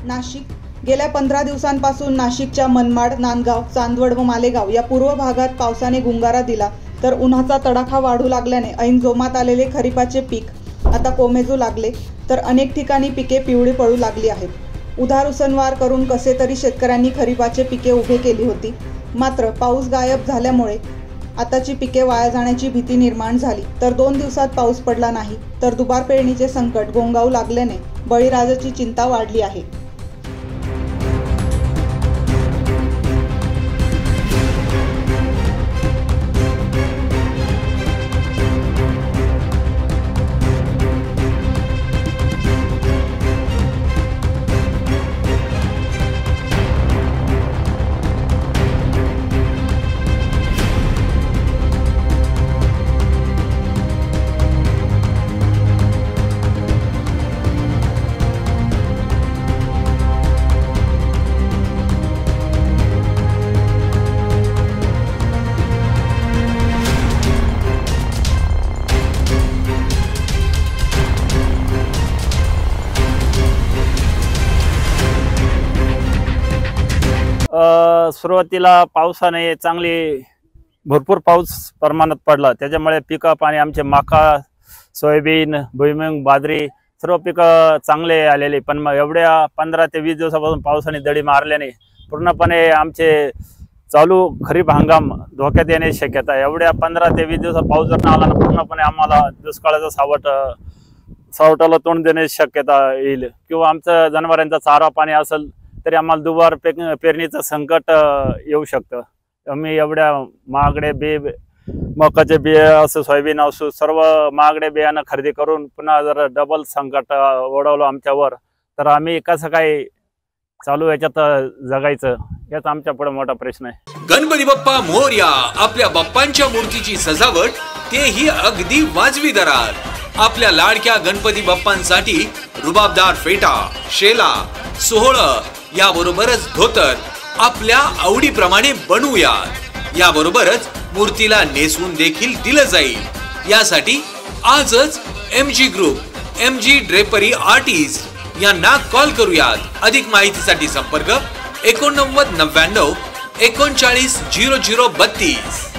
नाशिक गेल्या 15 दिवसांपासून नाशिकच्या मनमाड, नांदगाव, चांदवड व मालेगाव या पूर्व भागात पावसाने गुंगारा दिला, तर उन्हाचा तडाखा वाढू लागल्याने ऐन जोमात आलेले खरीपाचे पीक आता कोमेजू लागले, तर अनेक ठिकाणी पिके पिवळी पडू लागली आहेत। उधार उसनवार करून कसे तरी शेतकऱ्यांनी खरीपाचे पिके उभे केली होती, मात्र पाऊस गायब झाल्यामुळे आताची पिके वाया जाण्याची भीती निर्माण झाली। तर 2 दिवसात पाऊस पडला नाही तर दुबार पेरणीचे संकट घोंगावू लागल्याने बळीराजाची चिंता वाढली आहे। सुरुवातीला पावसाने चांगली भरपूर पाऊस प्रमाणात पडला, त्याच्यामुळे पिकं पाणी आमचे मका, सोयाबीन, भुईमूग, बाजरी सर्व पिकं चांगले आलेले। पण मग एवढ्या 15 ते 20 दिवसापासून पावसाने दडी मारल्याने पूर्णपणे आमचे चालू खरीप हंगाम धोक्यात येण्याची शक्यता आहे। एवढ्या 15 ते 20 दिवसात पाऊस जर नाही आला ना, पूर्णपणे आम्हाला दुष्काळाचा सावटाला तोंड देण्याची शक्यता येईल, किंवा आमचं जनावरांचा चारा पाणी असेल तरी आम्हाला दुबार पेरणीचं संकट येऊ शकतं। आम्ही एवढ्या महागडे मकाचे बिये असो, सोयाबीन असो, सर्व महागडे बियाणं खरेदी करून पुन्हा जर डबल संकट ओढवलं आमच्यावर, तर आम्ही कसं काय चालू याच्यात जगायचं, याच आमच्या पुढे मोठा प्रश्न आहे। गणपती बाप्पा मोरया। आपल्या बाप्पांच्या मूर्तीची सजावट तेही अगदी वाजवी दरात। आपल्या लाडक्या गणपती बाप्पांसाठी रुबाबदार फेटा, शेला, सोहळं याबरोबरच धोतर आपल्या आवडीप्रमाणे बनवूयात। याबरोबरच मूर्तीला नेसवून देखील दिलं जाईल। यासाठी आजच MG group, MG drapery artist यांना कॉल करूयात। अधिक माहितीसाठी संपर्क 89 99 39 00 32।